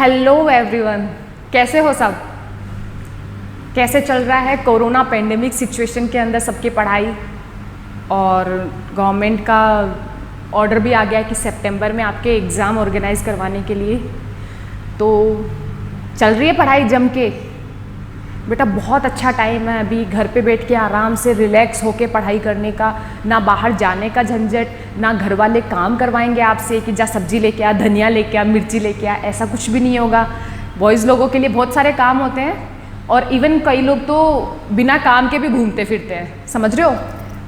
Hello everyone, कैसे हो सब? कैसे चल रहा है कोरोना पेंडेमिक सिचुएशन के अंदर सबकी पढ़ाई? और गवर्नमेंट का ऑर्डर भी आ गया है कि सितंबर में आपके एग्ज़ाम ऑर्गेनाइज करवाने के लिए। तो चल रही है पढ़ाई जम के? बेटा बहुत अच्छा टाइम है अभी घर पे बैठ के आराम से रिलैक्स होके पढ़ाई करने का। ना बाहर जाने का झंझट, ना घर वाले काम करवाएंगे आपसे कि जा सब्जी लेके आ, धनिया लेके आ, मिर्ची लेके आ, ऐसा कुछ भी नहीं होगा। बॉयज़ लोगों के लिए बहुत सारे काम होते हैं और इवन कई लोग तो बिना काम के भी घूमते फिरते हैं, समझ रहे हो?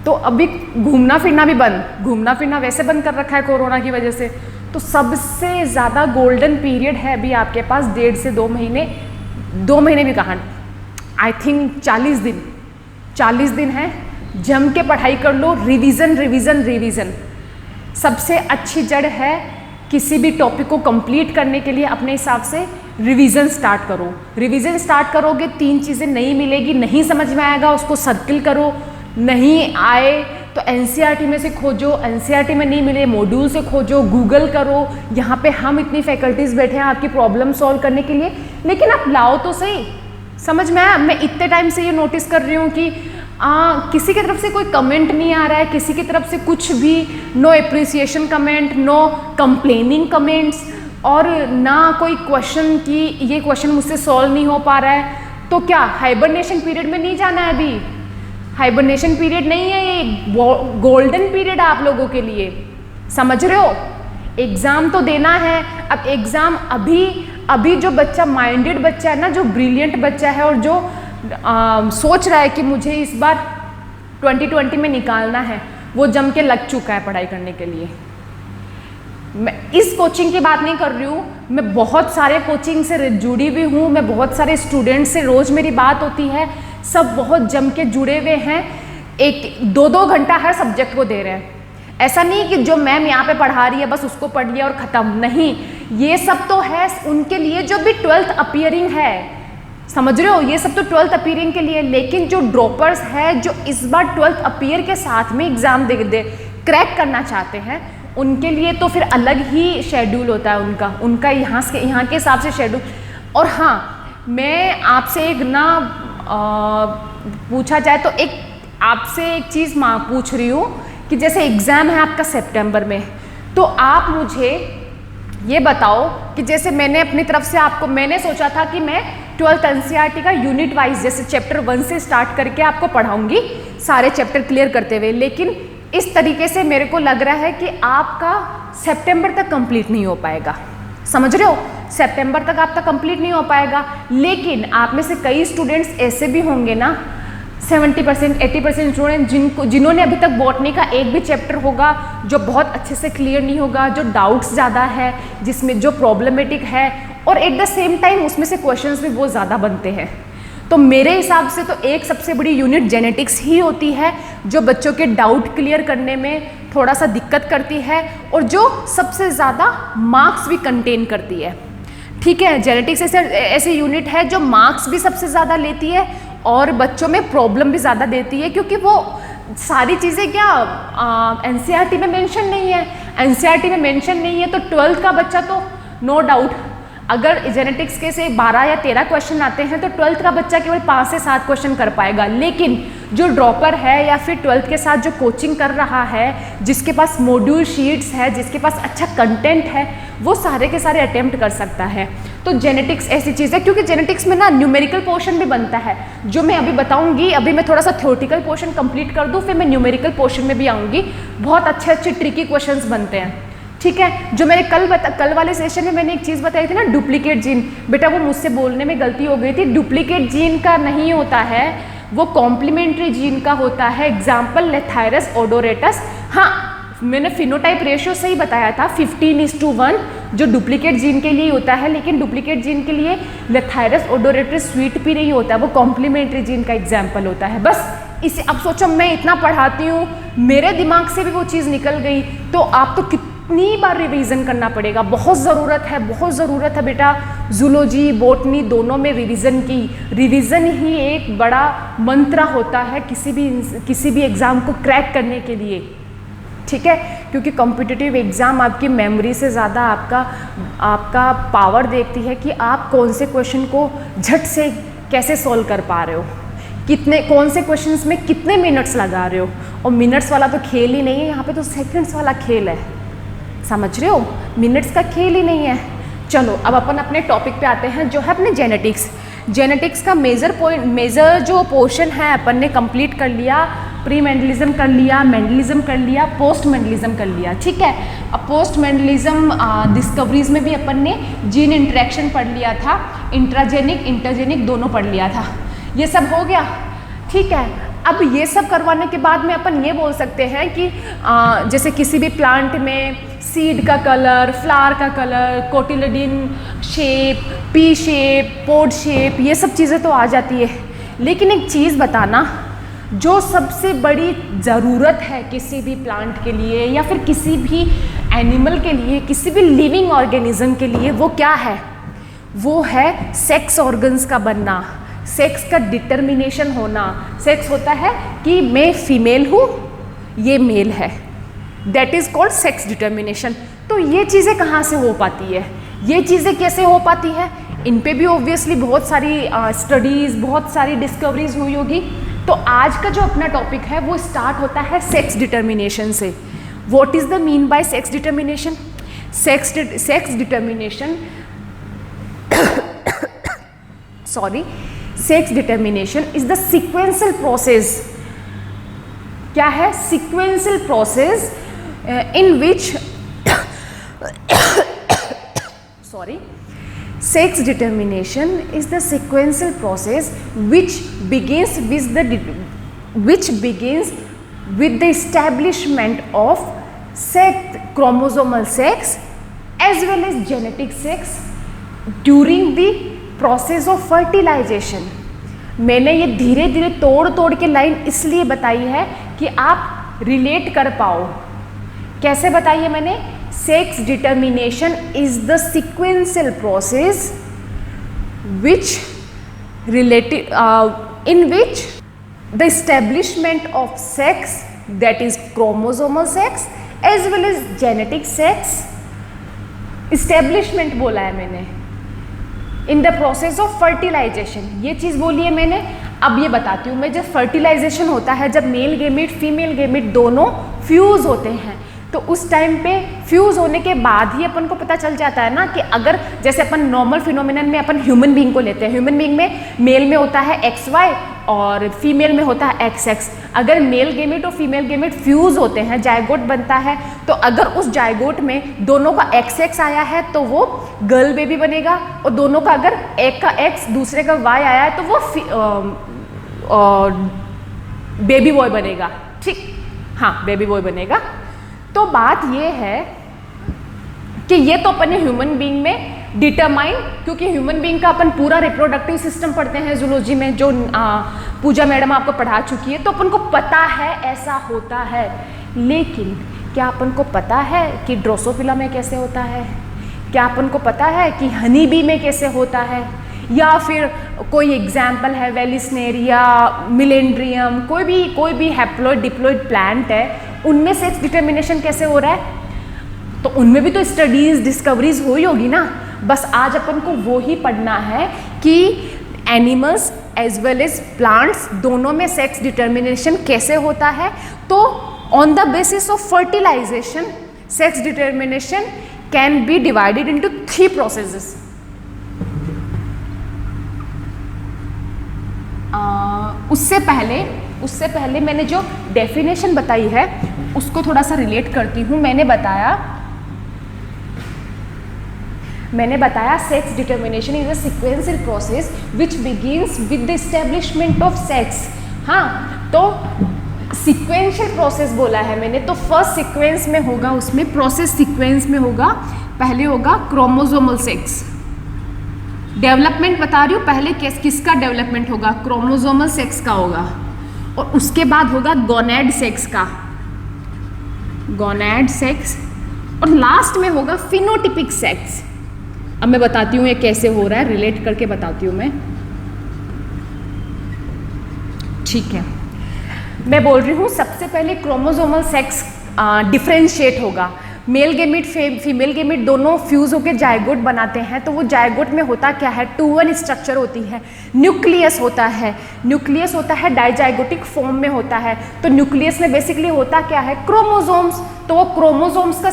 तो अभी घूमना फिरना भी बंद, घूमना फिरना वैसे बंद कर रखा है कोरोना की वजह से। तो सबसे ज़्यादा गोल्डन पीरियड है अभी आपके पास, 1.5 से 2 महीने, 2 महीने भी कहाँ, आई थिंक 40 दिन है। जम के पढ़ाई कर लो, रिवीजन रिवीजन रिवीजन सबसे अच्छी जड़ है। किसी भी टॉपिक को कंप्लीट करने के लिए अपने हिसाब से रिवीजन स्टार्ट करो। रिवीजन स्टार्ट करोगे 3 चीज़ें नहीं मिलेगी, नहीं समझ में आएगा उसको सर्किल करो, नहीं आए तो एनसीईआरटी में से खोजो, एनसीईआरटी में नहीं मिले मॉड्यूल से खोजो, गूगल करो। यहाँ पे हम इतनी फैकल्टीज बैठे हैं आपकी प्रॉब्लम सॉल्व करने के लिए, लेकिन आप लाओ तो सही। समझ में आया? मैं इतने टाइम से ये नोटिस कर रही हूँ कि किसी की तरफ से कोई कमेंट नहीं आ रहा है, किसी की तरफ से कुछ भी, no appreciation comment, no complaining comments, और ना कोई क्वेश्चन कि ये क्वेश्चन मुझसे सॉल्व नहीं हो पा रहा है। तो क्या हाइबरनेशन पीरियड में नहीं जाना है? अभी हाइबरनेशन पीरियड नहीं है, ये गोल्डन पीरियड है आप लोगों के लिए, समझ रहे हो? एग्ज़ाम तो देना है। अब एग्ज़ाम अभी जो बच्चा माइंडेड बच्चा है ना, जो ब्रिलियंट बच्चा है और जो सोच रहा है कि मुझे इस बार 2020 में निकालना है, वो जम के लग चुका है पढ़ाई करने के लिए। मैं इस कोचिंग की बात नहीं कर रही हूँ, मैं बहुत सारे कोचिंग से जुड़ी हुई हूँ, मैं बहुत सारे स्टूडेंट से रोज़ मेरी बात होती है, सब बहुत जम के जुड़े हुए हैं, 1-2 घंटा हर सब्जेक्ट को दे रहे हैं। ऐसा नहीं कि जो मैम यहाँ पे पढ़ा रही है बस उसको पढ़ लिया और ख़त्म, नहीं, ये सब तो है उनके लिए जो भी 12th अपीयरिंग है, समझ रहे हो? ये सब तो 12th अपीयरिंग के लिए, लेकिन जो ड्रॉपर्स है, जो इस बार 12th अपीयर के साथ में एग्ज़ाम दे क्रैक करना चाहते हैं, उनके लिए तो फिर अलग ही शेड्यूल होता है उनका यहाँ के हिसाब से शेड्यूल। और हाँ, मैं आपसे एक ना पूछा जाए तो आपसे एक चीज़ पूछ रही हूँ कि जैसे एग्ज़ाम है आपका सितंबर में, तो आप मुझे ये बताओ कि जैसे मैंने अपनी तरफ से मैंने सोचा था कि मैं 12th एनसीईआरटी का यूनिट वाइज जैसे चैप्टर 1 से स्टार्ट करके आपको पढ़ाऊंगी सारे चैप्टर क्लियर करते हुए, लेकिन इस तरीके से मेरे को लग रहा है कि आपका सितंबर तक कंप्लीट नहीं हो पाएगा, समझ रहे हो? सितंबर तक आपका कंप्लीट नहीं हो पाएगा। लेकिन आप में से कई स्टूडेंट्स ऐसे भी होंगे ना, 70% 80% स्टूडेंट जिन्होंने अभी तक बॉटनी का एक भी चैप्टर होगा जो बहुत अच्छे से क्लियर नहीं होगा, जो डाउट्स ज़्यादा है, जिसमें जो प्रॉब्लमेटिक है, और एट द सेम टाइम उसमें से क्वेश्चंस भी बहुत ज़्यादा बनते हैं। तो मेरे हिसाब से तो एक सबसे बड़ी यूनिट जेनेटिक्स ही होती है, जो बच्चों के डाउट क्लियर करने में थोड़ा सा दिक्कत करती है और जो सबसे ज़्यादा मार्क्स भी कंटेन करती है। ठीक है, जेनेटिक्स ऐसी यूनिट है जो मार्क्स भी सबसे ज़्यादा लेती है और बच्चों में प्रॉब्लम भी ज़्यादा देती है, क्योंकि वो सारी चीज़ें क्या एनसीईआरटी में मेंशन नहीं है। एनसीईआरटी में मेंशन नहीं है तो 12th का बच्चा तो नो डाउट, अगर जेनेटिक्स के से 12 या 13 क्वेश्चन आते हैं तो 12th का बच्चा केवल 5 से 7 क्वेश्चन कर पाएगा। लेकिन जो ड्रॉपर है या फिर 12th के साथ जो कोचिंग कर रहा है, जिसके पास मॉड्यूल शीट्स है, जिसके पास अच्छा कंटेंट है, वो सारे के सारे अटेम्प्ट कर सकता है। तो जेनेटिक्स ऐसी चीज़ है, क्योंकि जेनेटिक्स में ना न्यूमेरिकल पोर्शन भी बनता है, जो मैं अभी बताऊंगी। अभी मैं थोड़ा सा थ्योरेटिकल पोर्शन कंप्लीट कर दूँ, फिर मैं न्यूमेरिकल पोर्शन में भी आऊँगी। बहुत अच्छे ट्रिकी क्वेश्चंस बनते हैं, ठीक है? जो मैंने कल वाले सेशन में मैंने एक चीज़ बताई थी ना, डुप्लीकेट जीन, बेटा वो मुझसे बोलने में गलती हो गई थी। डुप्लीकेट जीन का नहीं होता है, वो कॉम्प्लीमेंट्री जीन का होता है। Example Lathyrus ओडोरेटस। हाँ, मैंने फिनोटाइप रेशियो से ही बताया था 15:1 जो डुप्लीकेट जीन के लिए होता है, लेकिन डुप्लीकेट जीन के लिए लेथायरस ओडोरेटस स्वीट भी नहीं होता, वो कॉम्प्लीमेंट्री जीन का एग्जाम्पल होता है। बस इसे अब सोचो, मैं इतना पढ़ाती हूँ, मेरे दिमाग से भी वो चीज़ निकल गई, तो आप तो कितनी बार रिवीजन करना पड़ेगा। बहुत ज़रूरत है बेटा, जूलॉजी बॉटनी दोनों में रिवीजन की। रिवीजन ही एक बड़ा मंत्र होता है किसी भी एग्ज़ाम को क्रैक करने के लिए, ठीक है, क्योंकि कॉम्पिटिटिव एग्ज़ाम आपकी मेमोरी से ज़्यादा आपका पावर देखती है कि आप कौन से क्वेश्चन को झट से कैसे सॉल्व कर पा रहे हो, कौन से क्वेश्चंस में कितने मिनट्स लगा रहे हो। और मिनट्स वाला तो खेल ही नहीं है, यहाँ पे तो सेकंड्स वाला खेल है, समझ रहे हो, मिनट्स का खेल ही नहीं है। चलो अब अपन अपने टॉपिक पे आते हैं, जो है अपने जेनेटिक्स का मेजर जो पोर्शन है अपन ने कंप्लीट कर लिया। प्री मेंडलिज्म कर लिया, मेंडलिज्म कर लिया, पोस्ट मेंडलिज्म कर लिया, ठीक है। अब पोस्ट मेंडलिज्म डिस्कवरीज में भी अपन ने जीन इंटरेक्शन पढ़ लिया था, इंट्राजेनिक इंटरजेनिक दोनों पढ़ लिया था, ये सब हो गया, ठीक है। अब ये सब करवाने के बाद में अपन ये बोल सकते हैं कि जैसे किसी भी प्लांट में सीड का कलर, फ्लावर का colour, cotyledon shape, pea shape, pod shape, ये सब चीज़ें तो आ जाती है। लेकिन एक चीज़ बताना, जो सबसे बड़ी ज़रूरत है किसी भी प्लांट के लिए या फिर किसी भी एनिमल के लिए, किसी भी लिविंग ऑर्गेनिज्म के लिए, वो क्या है? वो है सेक्स ऑर्गन्स का बनना, सेक्स का डिटर्मिनेशन होना। सेक्स होता है कि मैं फीमेल हूँ, ये मेल है, that is called sex determination. तो ये चीज़ें कहाँ से हो पाती है, ये चीज़ें कैसे हो पाती है? इन पे भी ऑब्वियसली बहुत सारी स्टडीज़, बहुत सारी डिस्कवरीज हुई होगी। तो आज का जो अपना टॉपिक है वो स्टार्ट होता है सेक्स डिटर्मिनेशन से। What is the mean by sex determination? Sex determination sex determination is the sequential process. क्या है? Sequential process in which sex determination is the sequential process which begins with the establishment of sex, chromosomal sex as well as genetic sex during the process of fertilization। मैंने ये धीरे धीरे तोड़ के line इसलिए बताई है कि आप रिलेट कर पाओ। कैसे बताई है मैंने? Sex determination is the sequential process in which the establishment of sex, that is chromosomal sex as well as genetic sex, establishment बोला है मैंने, in the process of fertilization, ये चीज़ बोली है मैंने। अब ये बताती हूँ मैं, जब फर्टिलाइजेशन होता है, जब मेल गेमेट फीमेल गेमेट दोनों फ्यूज़ होते हैं, तो उस टाइम पे फ्यूज़ होने के बाद ही अपन को पता चल जाता है ना कि अगर जैसे अपन नॉर्मल फिनोमिनन में अपन ह्यूमन बीइंग को लेते हैं, ह्यूमन बीइंग में मेल में होता है XY और फीमेल में होता है XX। अगर मेल गेमेट और फीमेल गेमेट फ्यूज़ होते हैं, जायगोट बनता है, तो अगर उस जायगोट में दोनों का XX आया है तो वो गर्ल बेबी बनेगा, और दोनों का अगर एक का X दूसरे का Y आया है तो वो बेबी बॉय बनेगा, ठीक, हाँ बेबी बॉय बनेगा। तो बात ये है कि ये तो अपन ने ह्यूमन बीइंग में डिटरमाइन, क्योंकि ह्यूमन बीइंग का अपन पूरा रिप्रोडक्टिव सिस्टम पढ़ते हैं जूलॉजी में, जो पूजा मैडम आपको पढ़ा चुकी है, तो अपन को पता है ऐसा होता है। लेकिन क्या अपन को पता है कि ड्रोसोफिला में कैसे होता है? क्या अपन को पता है कि हनी बी में कैसे होता है? या फिर कोई एग्जाम्पल है वेलिस्नेरिया, मिलेंड्रियम, कोई भी हैप्लॉइड डिप्लॉइड प्लांट है, उनमें सेक्स डिटर्मिनेशन कैसे हो रहा है? तो उनमें भी तो स्टडीज डिस्कवरीज हुई होगी ना। बस आज अपन को वो ही पढ़ना है कि animals as well as plants दोनों में सेक्स डिटर्मिनेशन कैसे होता है। तो on the basis of fertilization sex determination can be divided into 3 processes. उससे पहले मैंने जो डेफिनेशन बताई है उसको थोड़ा सा रिलेट करती हूँ। मैंने बताया sex determination is a sequential process which begins with the establishment of sex. हाँ, तो सीक्वेंशियल प्रोसेस बोला है मैंने, तो फर्स्ट सीक्वेंस में होगा, उसमें प्रोसेस सीक्वेंस में होगा, पहले होगा क्रोमोसोमल सेक्स। डेवलपमेंट बता रही हूँ, पहले किसका डेवलपमेंट होगा? क्रोमोसोमल सेक्स का होगा, और उसके बाद होगा गोनैड सेक्स का, गोनैड सेक्स, और लास्ट में होगा फिनोटिपिक सेक्स। अब मैं बताती हूँ ये कैसे हो रहा है, रिलेट करके बताती हूँ मैं, ठीक है। मैं बोल रही हूँ सबसे पहले क्रोमोसोमल सेक्स डिफ्रेंशिएट होगा। मेल गेमिट फीमेल गेमिट दोनों फ्यूज होकर जायगोट बनाते हैं, तो वो जायगोट में होता क्या है, 2-1 स्ट्रक्चर होती है, न्यूक्लियस होता है, न्यूक्लियस होता है डाइजाइगोटिक फॉर्म में होता है। तो न्यूक्लियस में बेसिकली होता क्या है, क्रोमोसोम्स। तो वो क्रोमोसोम्स का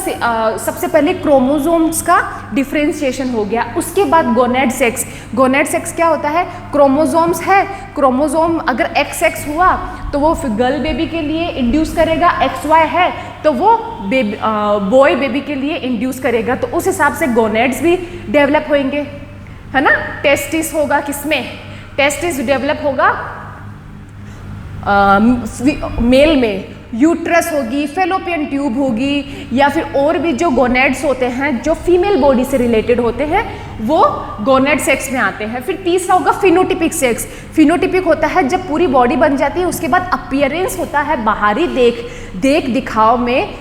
सबसे पहले क्रोमोसोम्स का डिफ्रेंशिएशन हो गया। उसके बाद गोनेड सेक्स। गोनेड सेक्स क्या होता है, क्रोमोसोम्स है, क्रोमोसोम अगर XX हुआ तो वो गर्ल बेबी के लिए इंड्यूस करेगा, XY है तो वो बॉय बेबी के लिए इंड्यूस करेगा। तो उस हिसाब से गोनेड्स भी डेवलप होंगे, है ना। टेस्टिस होगा, किसमें, टेस्टिस डेवलप होगा मेल में, यूट्रस होगी, फेलोपियन ट्यूब होगी, या फिर और भी जो गोनेड्स होते हैं जो फीमेल बॉडी से रिलेटेड होते हैं वो गोनेड सेक्स में आते हैं। फिर तीसरा होगा फिनोटिपिक सेक्स। फिनोटिपिक होता है जब पूरी बॉडी बन जाती है, उसके बाद अपीयरेंस होता है बाहरी देख दिखाव में,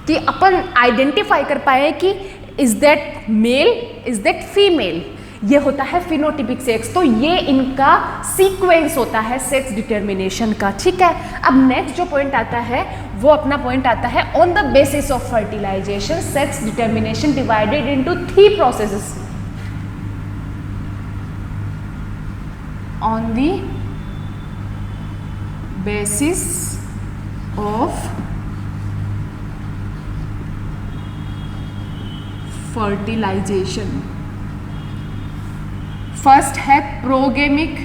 कि अपन आइडेंटिफाई कर पाए कि is that male, is that female, ये होता है फिनोटिपिक सेक्स। तो ये इनका सीक्वेंस होता है सेक्स डिटर्मिनेशन का, ठीक है। अब नेक्स्ट जो पॉइंट आता है वो अपना पॉइंट आता है on the basis of fertilization sex determination divided into 3 processes. On the basis of fertilization, first है प्रोगेमिक,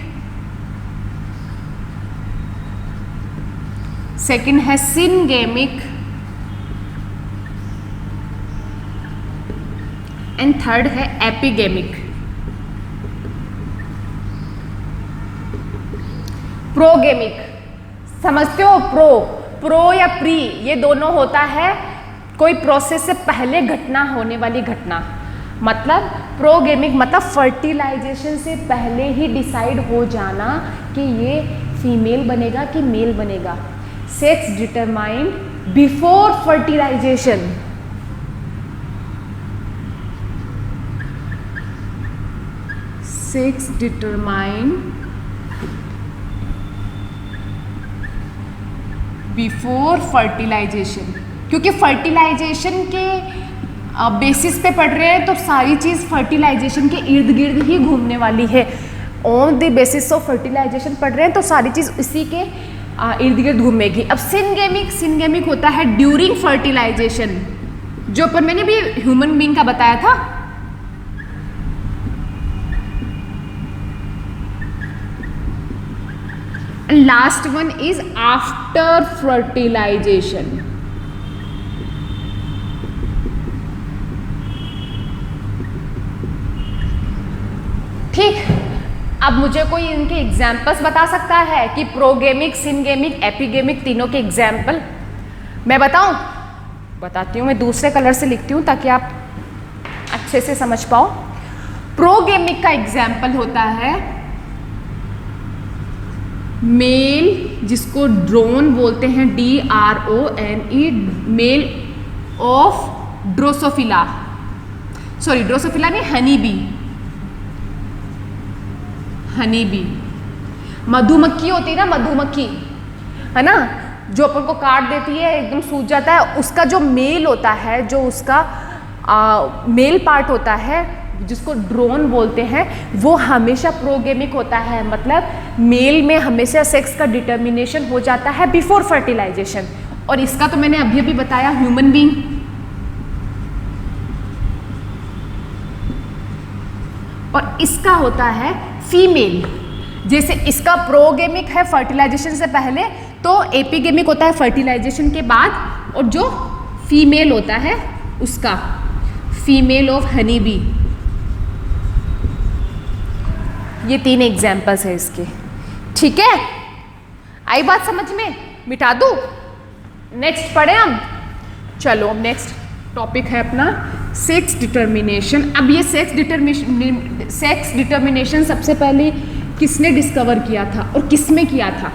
सेकंड है सिनगेमिक एंड थर्ड है एपिगेमिक। प्रोगेमिक समझते हो, प्रो या प्री, ये दोनों होता है कोई प्रोसेस से पहले घटना होने वाली घटना। मतलब प्रोगेमिक मतलब फर्टिलाइजेशन से पहले ही डिसाइड हो जाना कि ये फीमेल बनेगा कि मेल बनेगा। Sex determined before fertilization. Sex determined before fertilization, क्योंकि फर्टिलाइजेशन के बेसिस पे पढ़ रहे हैं तो सारी चीज़ फर्टिलाइजेशन के इर्द गिर्द ही घूमने वाली है। On the basis of fertilization पढ़ रहे हैं तो सारी चीज़ इसी के इर्द गिर्द घूमेगी। अब सिनगेमिक होता है ड्यूरिंग फर्टिलाइजेशन, जो पर मैंने भी ह्यूमन बीइंग का बताया था। Last one is after fertilization. ठीक, अब मुझे कोई इनके एग्जाम्पल्स बता सकता है कि प्रोगेमिक, सिनगेमिक, एपिगेमिक तीनों के एग्जाम्पल मैं बताऊं? बताती हूँ, मैं दूसरे कलर से लिखती हूँ ताकि आप अच्छे से समझ पाओ। प्रोगेमिक का एग्जाम्पल होता है मेल, जिसको ड्रोन बोलते हैं, DRONE, male of drosophila, sorry drosophila नहीं, हनी बी। मधुमक्खी होती है ना, मधुमक्खी है ना, जो अपन को काट देती है, एकदम सूज जाता है, उसका जो मेल होता है, जो उसका मेल पार्ट होता है जिसको ड्रोन बोलते हैं, वो हमेशा प्रोगेमिक होता है। मतलब मेल में हमेशा सेक्स का डिटर्मिनेशन हो जाता है बिफोर फर्टिलाइजेशन। और इसका तो मैंने अभी बताया ह्यूमन बीइंग। और इसका होता है फीमेल, जैसे इसका प्रोगेमिक है फर्टिलाइजेशन से पहले, तो एपिगेमिक होता है फर्टिलाइजेशन के बाद, और जो फीमेल होता है उसका फीमेल ऑफ हनी बी। ये 3 एग्जाम्पल्स है इसके, ठीक है। आई बात समझ में? मिटा दूँ? नेक्स्ट पढ़े हम। चलो अब नेक्स्ट टॉपिक है अपना सेक्स डिटर्मिनेशन। अब ये सेक्स डिटर्मिनेशन सबसे पहले किसने डिस्कवर किया था और किसमें किया था,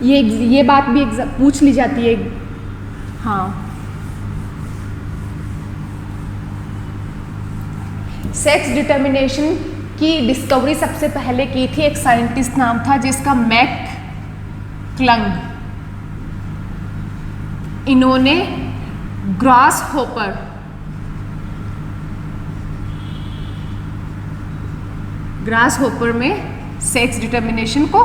ये बात भी पूछ ली जाती है। हाँ, सेक्स डिटर्मिनेशन की डिस्कवरी सबसे पहले की थी, एक साइंटिस्ट नाम था जिसका मैक क्लंग। इन्होंने ग्रास होपर, ग्रास होपर में सेक्स डिटर्मिनेशन को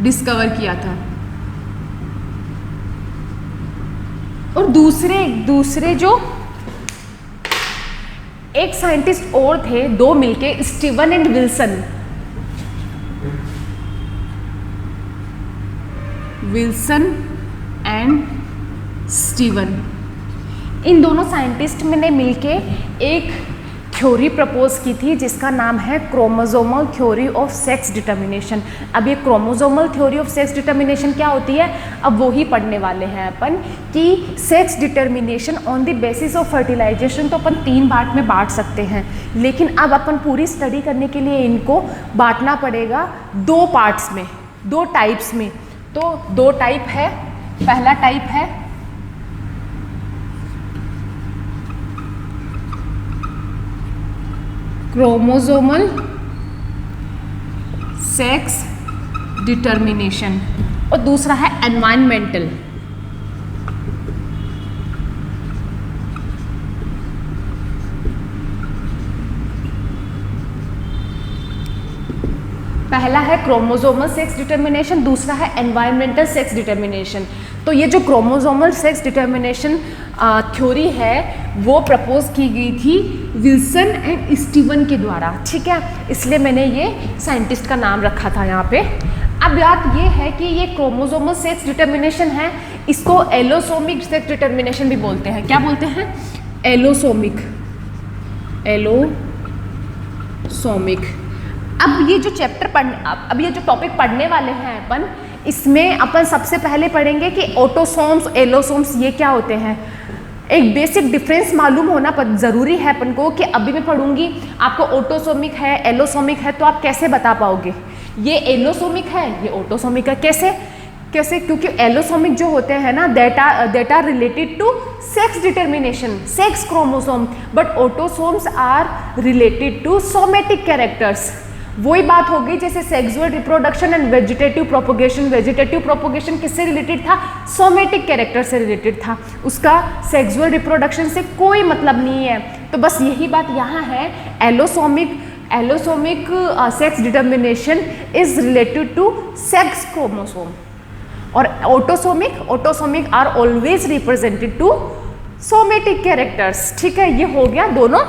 डिस्कवर किया था। और दूसरे जो एक साइंटिस्ट और थे, दो मिलके, Steven and Wilson and Steven, इन दोनों साइंटिस्ट ने मिलके एक थ्योरी प्रपोज की थी जिसका नाम है chromosomal theory of sex determination. अब ये chromosomal theory of sex determination क्या होती है, अब वो ही पढ़ने वाले हैं अपन कि sex determination on the basis of fertilisation तो अपन 3 पार्ट में बांट सकते हैं, लेकिन अब अपन पूरी स्टडी करने के लिए इनको बांटना पड़ेगा 2 पार्ट्स में, 2 टाइप्स में। तो 2 टाइप है। पहला टाइप है क्रोमोसोमल सेक्स डिटर्मिनेशन और दूसरा है एनवायरमेंटल। पहला है क्रोमोसोमल सेक्स डिटर्मिनेशन, दूसरा है एनवायरमेंटल सेक्स डिटर्मिनेशन। तो ये जो क्रोमोसोमल सेक्स डिटर्मिनेशन थ्योरी है वो प्रपोज की गई थी विल्सन एंड स्टीवन के द्वारा, ठीक है, इसलिए मैंने ये साइंटिस्ट का नाम रखा था यहाँ पे। अब बात ये है कि ये क्रोमोसोमल सेक्स डिटर्मिनेशन है, इसको एलोसोमिक सेक्स डिटर्मिनेशन भी बोलते हैं। क्या बोलते हैं? एलोसोमिक। अब ये जो अब ये जो टॉपिक पढ़ने वाले हैं अपन, इसमें अपन सबसे पहले पढ़ेंगे कि ऑटोसोम्स, एलोसोम्स ये क्या होते हैं। एक बेसिक डिफरेंस मालूम होना ज़रूरी है अपन को, कि अभी मैं पढ़ूंगी आपको ऑटोसोमिक है, एलोसोमिक है, तो आप कैसे बता पाओगे ये एलोसोमिक है, ये ऑटोसोमिक है। कैसे? क्योंकि एलोसोमिक जो होते हैं ना, that are related to sex determination, sex chromosome, but autosomes are related to somatic characters. वही बात होगी जैसे sexual reproduction and vegetative propagation. Vegetative propagation किससे रिलेटेड था? सोमेटिक कैरेक्टर से रिलेटेड था, उसका सेक्सुअल रिप्रोडक्शन से कोई मतलब नहीं है। तो बस यही बात यहाँ है, allosomic sex determination is related to sex chromosome, और autosomic are always represented to somatic characters, ठीक है। ये हो गया दोनों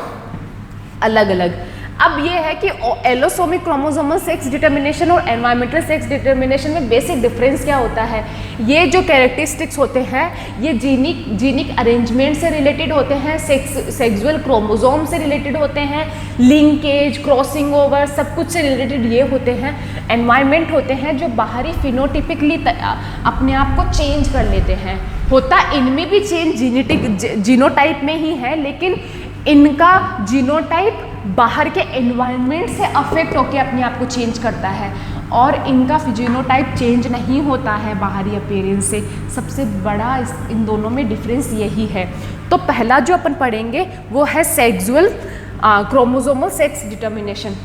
अलग अलग। अब ये है कि एलोसोमिक क्रोमोसोमल सेक्स डिटर्मिनेशन और एनवायरमेंटल सेक्स डिटर्मिनेशन में बेसिक डिफरेंस क्या होता है। ये जो कैरेक्टरिस्टिक्स होते हैं ये जीनिक अरेंजमेंट से रिलेटेड होते हैं, सेक्सुअल क्रोमोसोम से रिलेटेड होते हैं, लिंकेज, क्रॉसिंग ओवर, सब कुछ से रिलेटेड ये होते हैं। एनवायरमेंट होते हैं जो बाहरी फिनोटिपिकली अपने आप को चेंज कर लेते हैं। होता इनमें भी चेंज जीनोटाइप में ही है, लेकिन इनका जीनोटाइप बाहर के एनवायरनमेंट से अफेक्ट होकर अपने आप को चेंज करता है, और इनका जीनोटाइप चेंज नहीं होता है बाहरी अपीयरेंस से। सबसे बड़ा इन दोनों में डिफरेंस यही है। तो पहला जो अपन पढ़ेंगे वो है सेक्सुअल क्रोमोसोमल सेक्स डिटर्मिनेशन।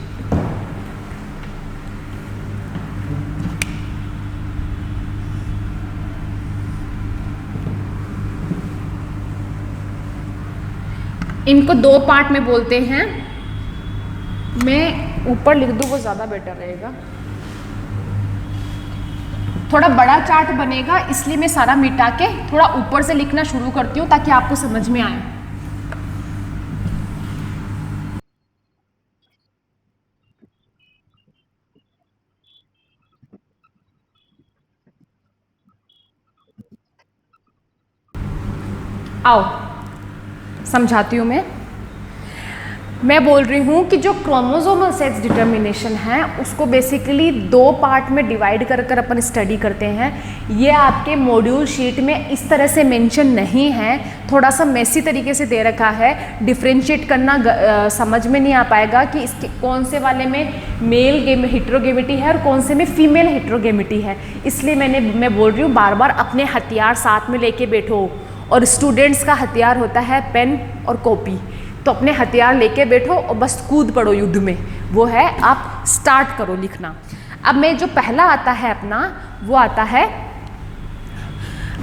इनको 2 पार्ट में बोलते हैं। मैं ऊपर लिख दूँ वो ज़्यादा बेटर रहेगा, थोड़ा बड़ा चार्ट बनेगा, इसलिए मैं सारा मिटा के थोड़ा ऊपर से लिखना शुरू करती हूँ ताकि आपको समझ में आए। आओ समझाती हूँ। मैं बोल रही हूँ कि जो क्रोमोसोमल सेक्स डिटर्मिनेशन है उसको बेसिकली 2 पार्ट में डिवाइड कर अपन स्टडी करते हैं। ये आपके मॉड्यूल शीट में इस तरह से मेंशन नहीं है, थोड़ा सा मेसी तरीके से दे रखा है। डिफ्रेंशिएट करना समझ में नहीं आ पाएगा कि इसके कौन से वाले में मेल हेट्रोगेमिटी है और कौन से में फीमेल हेट्रोगेमिटी है। इसलिए मैं बोल रही हूँ बार बार अपने हथियार साथ में लेके बैठो, और स्टूडेंट्स का हथियार होता है पेन और कॉपी। तो अपने हथियार लेके बैठो और बस कूद पड़ो युद्ध में, वो है आप स्टार्ट करो लिखना। अब मैं जो पहला आता है अपना वो आता है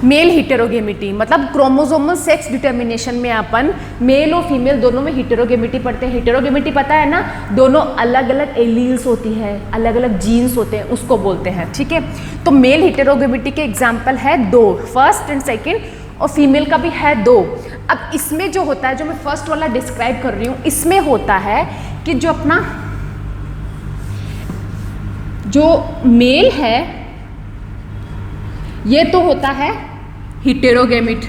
मेल हिटेरोगेमिटी मतलब क्रोमोसोमल सेक्स डिटर्मिनेशन में अपन मेल और फीमेल दोनों में हिटेरोगेमिटी पढ़ते हैं। हिटेरोगेमिटी पता है ना, दोनों अलग अलग एलील्स होती है, अलग अलग जीन्स होते हैं, उसको बोलते हैं। ठीक है, तो मेल हिटेरोगेमिटी के एग्जाम्पल है 2, फर्स्ट एंड सेकेंड, और फीमेल का भी है 2। अब इसमें जो होता है, जो मैं फर्स्ट वाला डिस्क्राइब कर रही हूँ, इसमें होता है कि जो अपना जो मेल है ये तो होता है हिटेरोगेमिट,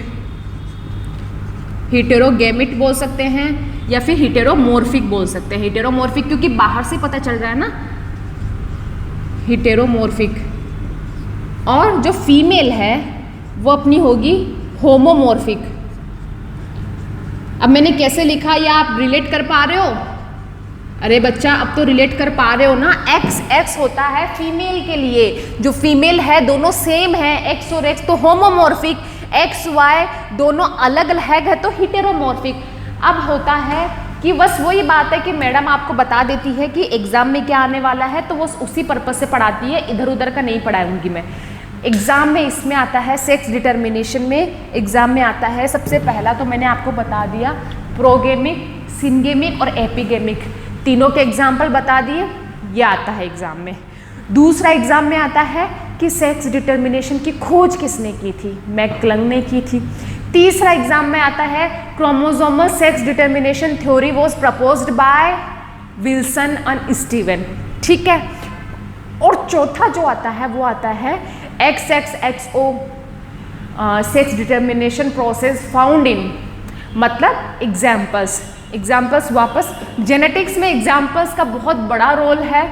हिटेरोगेमिट बोल सकते हैं या फिर हिटेरोमॉर्फिक बोल सकते हैं। हिटेरोमॉर्फिक क्योंकि बाहर से पता चल रहा है ना, हिटेरोमॉर्फिक। और जो फीमेल है वो अपनी होगी होमोमॉर्फिक। अब मैंने कैसे लिखा, या आप रिलेट कर पा रहे हो? अरे बच्चा अब तो रिलेट कर पा रहे हो ना। एक्स होता है फीमेल के लिए, जो फीमेल है दोनों सेम है, एक्स और एक्स तो होमोमॉर्फिक, एक्स वाई दोनों अलग अलग है तो हिटेरोमॉर्फिक। अब होता है कि बस वही बात है कि मैडम आपको बता देती है कि एग्जाम में क्या आने वाला है, तो वो उसी पर्पज से पढ़ाती है, इधर उधर का नहीं पढ़ाऊंगी मैं। एग्जाम में इसमें आता है सेक्स डिटर्मिनेशन में, एग्जाम में आता है सबसे पहला तो मैंने आपको बता दिया प्रोगेमिक, सिनगेमिक और एपिगेमिक, तीनों के एग्जाम्पल बता दिए, ये आता है एग्जाम में। दूसरा एग्जाम में आता है कि सेक्स डिटर्मिनेशन की खोज किसने की थी, मैकक्लंग ने की थी। तीसरा एग्जाम में आता है chromosomal sex determination theory was proposed by Wilson and Steven. ठीक है, और चौथा जो आता है वो आता है XXXO sex determination process found in, मतलब एग्जाम्पल्स वापस जेनेटिक्स में एग्जाम्पल्स का बहुत बड़ा रोल है।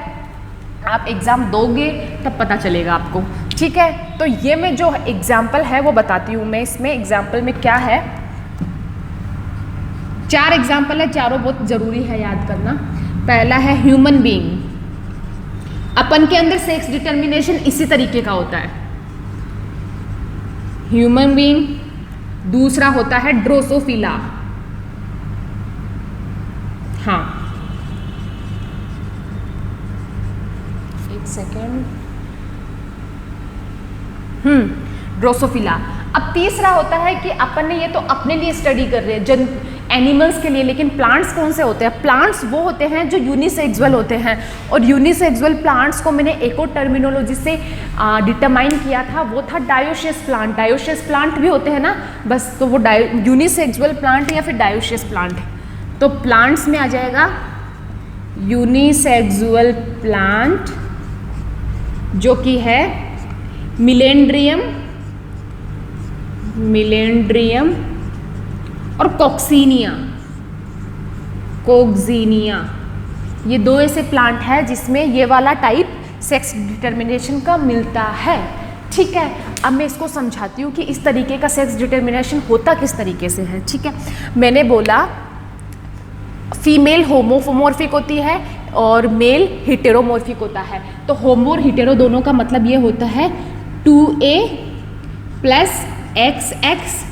आप एग्जाम दोगे तब पता चलेगा आपको। ठीक है, तो ये मैं जो एग्जाम्पल है वो बताती हूँ मैं। इसमें एग्जाम्पल में क्या है, 4 एग्जाम्पल है, चारों बहुत जरूरी है याद करना। पहला है ह्यूमन बीइंग, अपन के अंदर सेक्स डिटर्मिनेशन इसी तरीके का होता है, ह्यूमन बीइंग। दूसरा होता है ड्रोसोफिला, हाँ एक सेकेंड, ड्रोसोफिला। अब तीसरा होता है कि अपन ने ये तो अपने लिए स्टडी कर रहे हैं एनिमल्स के लिए, लेकिन प्लांट्स कौन से होते हैं? प्लांट्स वो होते हैं जो यूनिसेक्सुअल होते हैं, और यूनिसेक्सुअल प्लांट्स को मैंने एक और टर्मिनोलॉजी से डिटरमाइन किया था, वो था डायोशियस प्लांट। डायोशियस प्लांट भी होते हैं ना, बस तो वो यूनिसेक्सुअल प्लांट या फिर डायोशियस प्लांट। तो प्लांट्स में आ जाएगा यूनिसेक्सुअल प्लांट, जो कि है मिलेंड्रियम और कोक्सीनिया। ये 2 ऐसे प्लांट है जिसमें ये वाला टाइप सेक्स डिटर्मिनेशन का मिलता है। ठीक है, अब मैं इसको समझाती हूँ कि इस तरीके का सेक्स डिटर्मिनेशन होता किस तरीके से है। ठीक है, मैंने बोला फीमेल होमोमॉर्फिक होती है और मेल हिटेरोमॉर्फिक होता है। तो होमो और हिटेरो दोनों का मतलब ये होता है 2A + XX,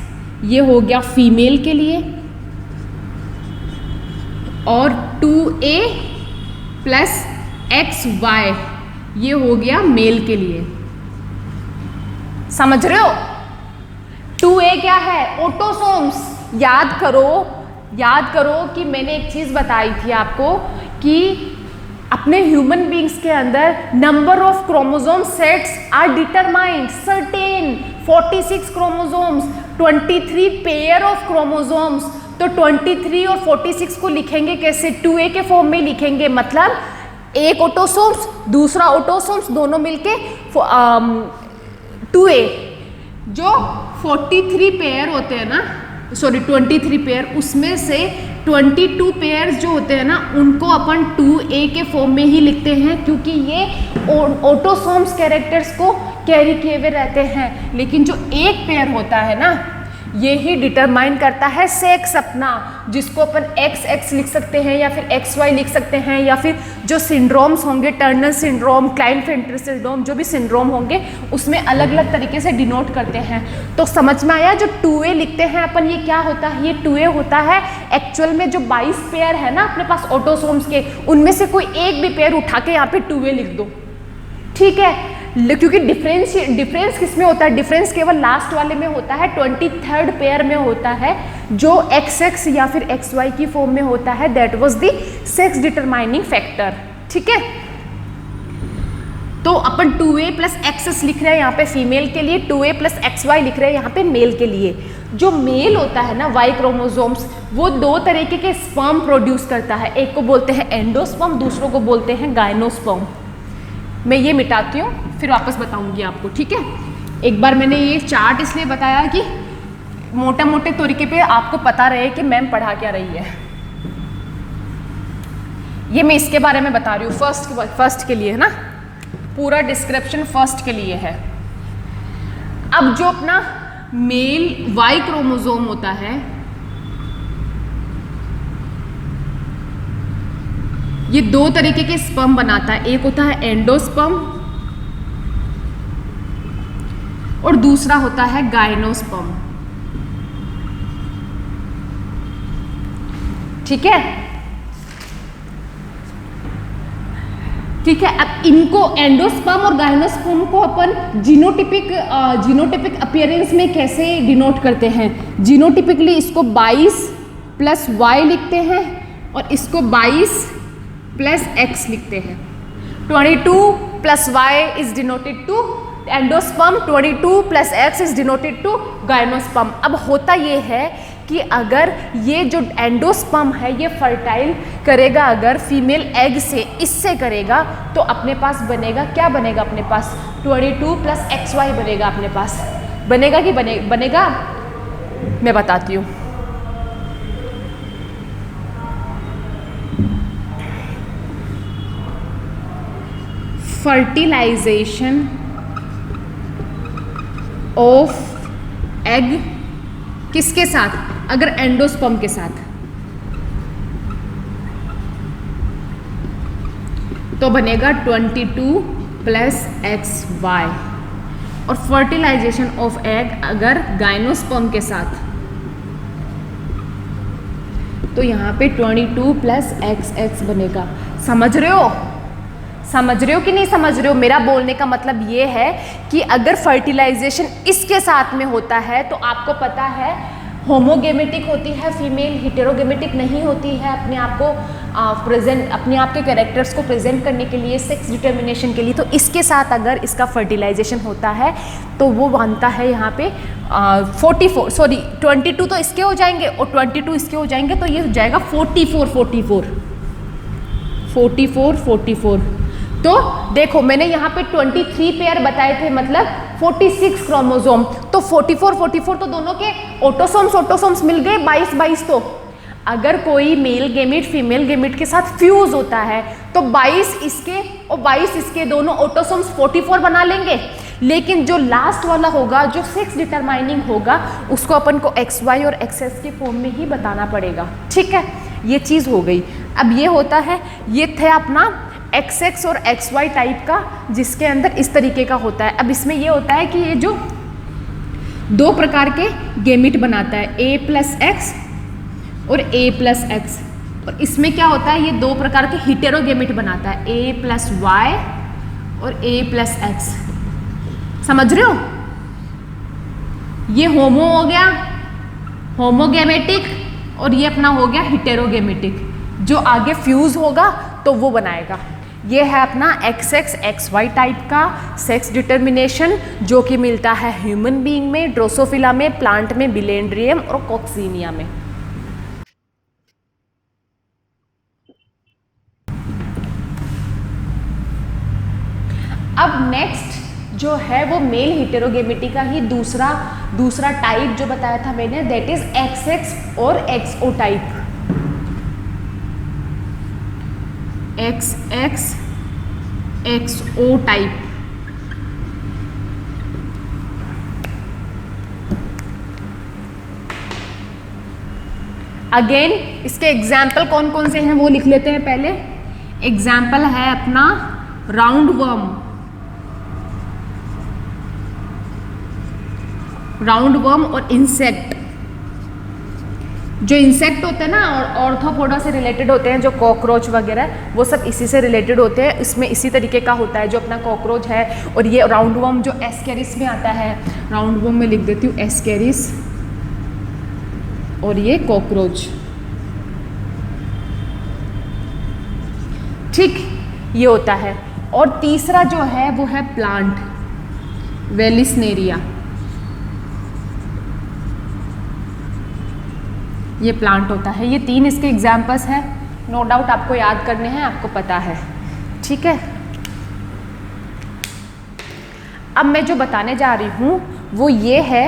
ये हो गया फीमेल के लिए, और 2A + XY ये हो गया मेल के लिए। समझ रहे हो? 2A क्या है? ऑटोसोम्स। याद करो कि मैंने एक चीज बताई थी आपको कि अपने ह्यूमन बींग्स के अंदर number of chromosome sets are determined certain 46 chromosomes, 23 pair of chromosomes. तो 23 और 46 को लिखेंगे कैसे? 2A के फॉर्म में लिखेंगे, मतलब एक ऑटोसोम्स दूसरा ऑटोसोम्स दोनों मिलके 2A। जो 43 पेयर होते हैं ना, सॉरी 23 पेयर, उसमें से 22 पेयर्स जो होते हैं ना उनको अपन 2A के फॉर्म में ही लिखते हैं, क्योंकि ये ऑटोसोम्स कैरेक्टर्स को कैरी किए हुए रहते हैं। लेकिन जो एक पेयर होता है ना, ये ही डिटरमाइन करता है सेक्स अपना, जिसको अपन XX लिख सकते हैं या फिर XY लिख सकते हैं, या फिर जो सिंड्रोम्स होंगे, टर्नर सिंड्रोम, क्लाइनफेल्टर सिंड्रोम, जो भी सिंड्रोम होंगे उसमें अलग अलग तरीके से डिनोट करते हैं। तो समझ में आया? जो 2A लिखते हैं अपन, ये क्या होता है? ये 2A होता है एक्चुअल में जो 22 पेयर है ना अपने पास ऑटोसोम्स के, उनमें से कोई एक भी पेयर उठा के यहाँ पे 2A लिख दो। ठीक है, क्योंकि डिफरेंस किस में होता है, डिफरेंस केवल लास्ट वाले में होता है, 23rd पेयर में होता है, जो XX या फिर XY की फॉर्म में होता है, that was the sex determining factor. ठीक है, तो अपन 2A प्लस XS लिख रहे हैं यहाँ पे फीमेल के लिए, 2A प्लस XY लिख रहे हैं यहाँ पे मेल के लिए। जो मेल होता है ना Y क्रोमोसोम्स, वो दो तरीके के स्पर्म प्रोड्यूस करता है, एक को बोलते हैं एंडोस्पर्म, दूसरों को बोलते हैं गायनोस्पर्म। मैं ये मिटाती हूँ फिर वापस बताऊंगी आपको। ठीक है, एक बार मैंने ये चार्ट इसलिए बताया कि मोटा मोटे तरीके पे आपको पता रहे कि मैम पढ़ा क्या रही है। ये मैं इसके बारे में बता रही हूँ, फर्स्ट के लिए है ना, पूरा डिस्क्रिप्शन फर्स्ट के लिए है। अब जो अपना मेल वाई क्रोमोसोम होता है, ये दो तरीके के स्पर्म बनाता है, एक होता है एंडोस्पर्म और दूसरा होता है गायनोस्पर्म। ठीक है, ठीक है। अब इनको एंडोस्पर्म और गायनोस्पर्म को अपन जीनोटिपिक अपीयरेंस में कैसे डिनोट करते हैं? जीनोटिपिकली इसको 22 प्लस Y लिखते हैं और इसको 22 प्लस X लिखते हैं। 22 plus Y is denoted to endosperm, 22 plus X is denoted to gynosperm. अब होता ये है कि अगर ये जो एंडोस्पर्म है ये फर्टाइल करेगा, अगर फीमेल एग से इससे करेगा, तो अपने पास बनेगा, क्या बनेगा अपने पास? 22 प्लस XY बनेगा अपने पास। बनेगा कि बनेगा? मैं बताती हूँ। फर्टिलाइजेशन ऑफ एग किसके साथ? अगर एंडोस्पर्म के साथ, तो बनेगा 22 प्लस XY। और फर्टिलाइजेशन ऑफ एग अगर गायनोस्पर्म के साथ, तो यहाँ पे 22 प्लस XX बनेगा। समझ रहे हो? समझ रहे हो कि नहीं समझ रहे हो? मेरा बोलने का मतलब ये है कि अगर फर्टिलाइजेशन इसके साथ में होता है तो आपको पता है होमोगेमेटिक होती है फीमेल, हेटेरोगेमेटिक नहीं होती है। अपने आप को अपने आप के कैरेक्टर्स को प्रेजेंट करने के लिए, सेक्स डिटर्मिनेशन के लिए। तो इसके साथ अगर इसका फर्टिलाइजेशन होता है तो वो बनता है यहाँ पे 22 तो इसके हो जाएंगे और 22 इसके हो जाएंगे, तो ये हो जाएगा 44। तो देखो मैंने यहाँ पे 23 पेयर बताए थे, मतलब 46 क्रोमोसोम। तो 44 तो दोनों के ऑटोसोम्स मिल गए 22। तो अगर कोई मेल गेमिट फीमेल गेमिट के साथ फ्यूज होता है तो 22 इसके और 22 इसके, दोनों ऑटोसोम्स 44 बना लेंगे। लेकिन जो लास्ट वाला होगा, जो सेक्स डिटरमाइनिंग होगा, उसको अपन को XY और XS के फॉर्म में ही बताना पड़ेगा। ठीक है, ये चीज़ हो गई। अब ये होता है, ये थे अपना XX और XY टाइप का, जिसके अंदर इस तरीके का होता है। अब इसमें ये होता है कि ये जो दो प्रकार के गेमिट बनाता है, A प्लस X और A प्लस X, और इसमें क्या होता है, ये दो प्रकार के हिटेरोगेमिट बनाता है, A प्लस Y और A प्लस X। समझ रहे हो? ये होमो हो गया, होमोगेमेटिक, और ये अपना हो गया हिटेरोगेमेटिक। जो आगे फ्यूज होगा तो वो बनाएगा। ये है अपना XX XY टाइप का सेक्स डिटर्मिनेशन, जो कि मिलता है ह्यूमन बीइंग में, ड्रोसोफिला में, प्लांट में, बिलेंड्रियम और कॉक्सीनिया में। अब नेक्स्ट जो है वो मेल हिटेरोगेमिटी का ही दूसरा टाइप जो बताया था मैंने, दैट इज XX और XO type. XX XO type. Again इसके एग्जाम्पल कौन कौन से हैं वो लिख लेते हैं पहले। एग्जाम्पल है अपना राउंड वर्म और इंसेक्ट। जो इंसेक्ट होते हैं ना और ऑर्थोपोडा से रिलेटेड होते हैं, जो कॉकरोच वगैरह, वो सब इसी से रिलेटेड होते हैं। इसमें इसी तरीके का होता है जो अपना कॉकरोच है। और ये राउंड वर्म जो एस्केरिस में आता है, राउंड वर्म में लिख देती हूँ एस्केरिस, और ये कॉकरोच। ठीक, ये होता है। और तीसरा जो है वो है प्लांट, वेलिस्नेरिया। ये प्लांट होता है। ये 3 इसके एग्जाम्पल्स हैं, नो डाउट आपको याद करने हैं, आपको पता है। ठीक है, अब मैं जो बताने जा रही हूँ वो ये है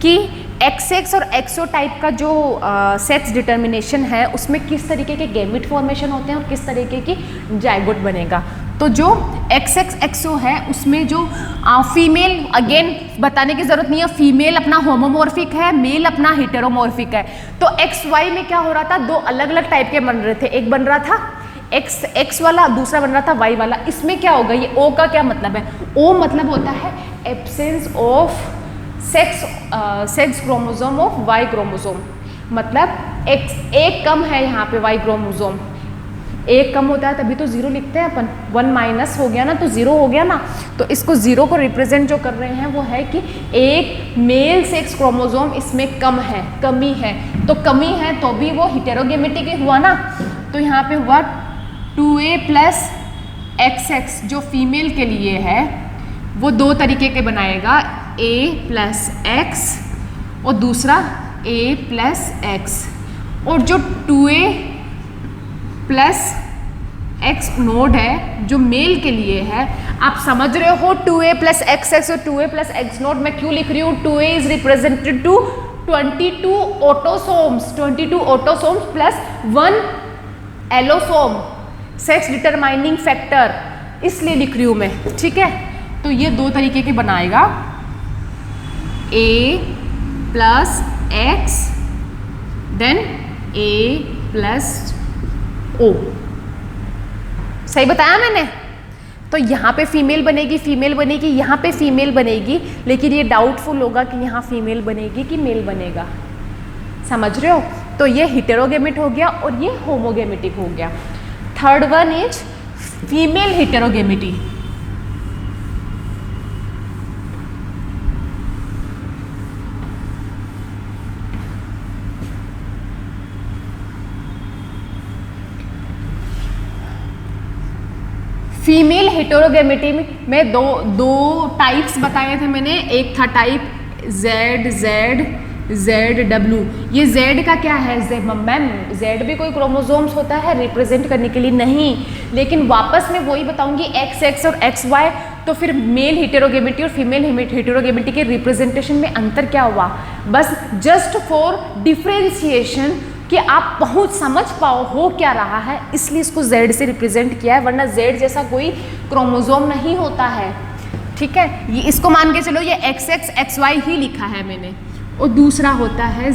कि XX और XO टाइप का जो सेक्स डिटर्मिनेशन है उसमें किस तरीके के गैमेट फॉर्मेशन होते हैं और किस तरीके की जाइगोट बनेगा। तो जो XX XO है उसमें जो फीमेल, अगेन बताने की जरूरत नहीं है, फीमेल अपना होमोमॉर्फिक है, मेल अपना हेटेरोमॉर्फिक है। तो XY में क्या हो रहा था, 2 अलग अलग टाइप के बन रहे थे। एक बन रहा था X वाला, दूसरा बन रहा था Y वाला। इसमें क्या होगा, ये O का क्या मतलब है, O मतलब होता है absence of sex chromosome of Y chromosome. मतलब एक कम है यहाँ पे वाई क्रोमोसोम, एक कम होता है तभी तो 0 लिखते हैं अपन। 1 माइनस हो गया ना तो 0 हो गया ना। तो इसको 0 को रिप्रेजेंट जो कर रहे हैं वो है कि एक मेल सेक्स क्रोमोसोम इसमें कम है, कमी है। तो कमी है तो भी वो हेटेरोगेमेटिक हुआ ना। तो यहाँ पे हुआ 2A प्लस XX जो फीमेल के लिए है वो 2 तरीके के बनाएगा, A प्लस X और दूसरा A प्लस X। और जो 2A प्लस X नोड है जो मेल के लिए है, आप समझ रहे हो 2A प्लस XX और 2A प्लस X नोड मैं क्यों लिख रही हूँ। 2A is represented to 22 autosomes, 22 autosomes plus 1 allosome, sex determining factor, इसलिए लिख रही हूँ मैं। ठीक है, तो ये 2 तरीके के बनाएगा, A plus X then A plus O। सही बताया मैंने। तो यहाँ पे फीमेल बनेगी, फीमेल बनेगी, यहाँ पे फीमेल बनेगी, लेकिन ये डाउटफुल होगा कि यहाँ फीमेल बनेगी कि मेल बनेगा। समझ रहे हो। तो ये हेटेरोगेमिट हो गया और ये होमोगेमेटिक हो गया। Third one is female heterogamety. Female heterogamety में दो टाइप्स बताए थे मैंने। एक था टाइप ZW। ये Z का क्या है, मैम Z भी कोई क्रोमोसोम्स होता है रिप्रेजेंट करने के लिए नहीं, लेकिन वापस मैं वही बताऊंगी XX और XY। तो फिर मेल हेटेरोगेमिटी और फीमेल हेटेरोगेमिटी के रिप्रेजेंटेशन में अंतर क्या हुआ, बस जस्ट फॉर डिफ्रेंसिएशन कि आप पहुंच समझ पाओ हो क्या रहा है, इसलिए इसको Z से रिप्रेजेंट किया है, वरना Z जैसा कोई क्रोमोसोम नहीं होता है। ठीक है, ये इसको मान के चलो ये XX XY ही लिखा है मैंने। और दूसरा होता है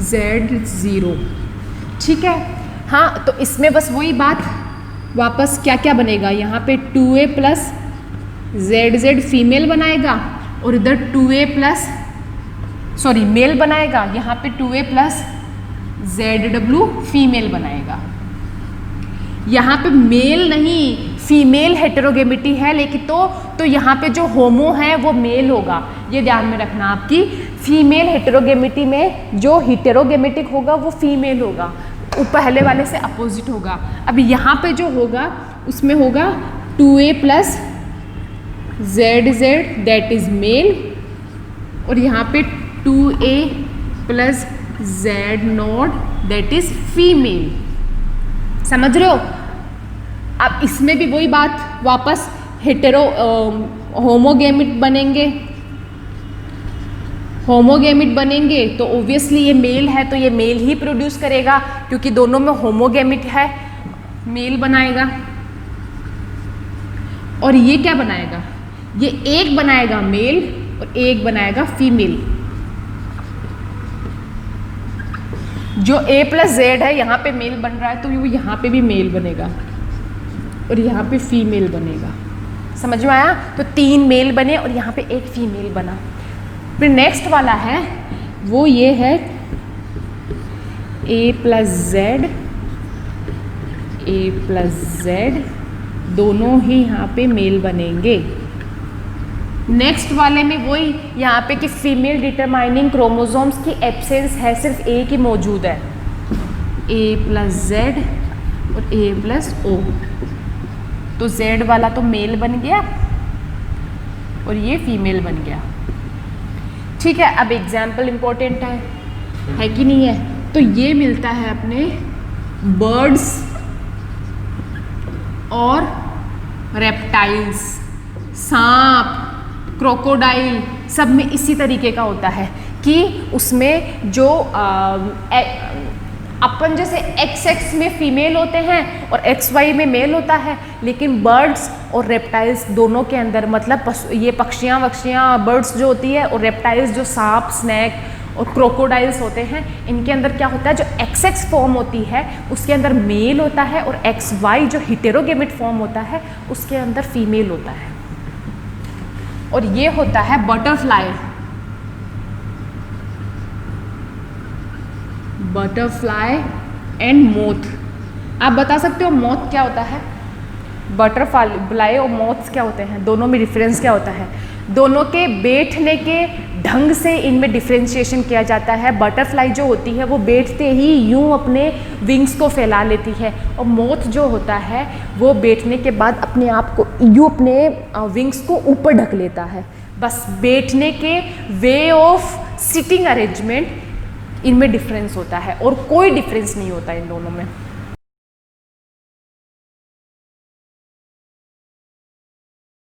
Z0। ठीक है, हाँ, तो इसमें बस वही बात वापस क्या क्या बनेगा, यहाँ पे 2A प्लस ZZ फीमेल बनाएगा और इधर 2A प्लस मेल बनाएगा, यहाँ पे 2A प्लस ZW फीमेल बनाएगा। यहाँ पे मेल नहीं फीमेल हेटेरोगेमिटी है, लेकिन तो यहाँ पे जो होमो है वो मेल होगा, ये ध्यान में रखना आपकी। फीमेल हेटेरोगेमिटी में जो हेटेरोगेमेटिक होगा वो फीमेल होगा, वो पहले वाले से अपोजिट होगा। अब यहाँ पे जो होगा उसमें होगा 2A plus ZZ that is male और यहाँ पे 2A plus Z node that is female. समझ रहे हो। अब इसमें भी वही बात वापस होमोगेमिट बनेंगे तो ओब्वियसली ये मेल है तो ये मेल ही प्रोड्यूस करेगा, क्योंकि दोनों में होमोगेमिट है, मेल बनाएगा। और ये क्या बनाएगा, ये एक बनाएगा मेल और एक बनाएगा फीमेल। जो A प्लस Z है यहाँ पे मेल बन रहा है तो वो यहाँ पे भी मेल बनेगा और यहाँ पे फीमेल बनेगा। समझ में आया। तो 3 मेल बने और यहाँ पे एक फीमेल बना। फिर नेक्स्ट वाला है वो ये है A प्लस जेड दोनों ही यहाँ पे मेल बनेंगे। नेक्स्ट वाले में वही यहाँ पे कि फीमेल डिटरमाइनिंग क्रोमोसोम्स की एब्सेंस है, सिर्फ ए की मौजूद है, A प्लस जेड और A प्लस ओ, तो जेड वाला तो मेल बन गया और ये फीमेल बन गया। ठीक है, अब एग्जाम्पल इम्पोर्टेंट है कि नहीं है? तो ये मिलता है अपने बर्ड्स और रेप्टाइल्स, सांप, क्रोकोडाइल, सब में इसी तरीके का होता है कि उसमें जो अपन जैसे एक्स में फीमेल होते हैं और एक्स वाई में मेल होता है, लेकिन बर्ड्स और रेप्टाइल्स दोनों के अंदर, मतलब ये पक्षियाँ बर्ड्स जो होती है और रेप्टाइल्स जो सांप, स्नैक और क्रोकोडाइल्स होते हैं, इनके अंदर क्या होता है, जो एक्स फॉर्म होती है उसके अंदर मेल होता है और एक्स वाई जो हेटेरोगेमेट फॉर्म होता है उसके अंदर फीमेल होता है। और ये होता है बटरफ्लाई एंड मोथ। आप बता सकते हो मोथ क्या होता है? बटरफ्लाई और मोथ्स क्या होते हैं? दोनों में डिफरेंस क्या होता है? दोनों के बैठने के ढंग से इनमें डिफरेंशिएशन किया जाता है। बटरफ्लाई जो होती है वो बैठते ही यूं अपने विंग्स को फैला लेती है, और मोथ जो होता है वो बैठने के बाद अपने आप को यूं अपने विंग्स को ऊपर ढक लेता है। बस बैठने के वे ऑफ सिटिंग अरेंजमेंट इनमें डिफरेंस होता है और कोई डिफरेंस नहीं होता इन दोनों में।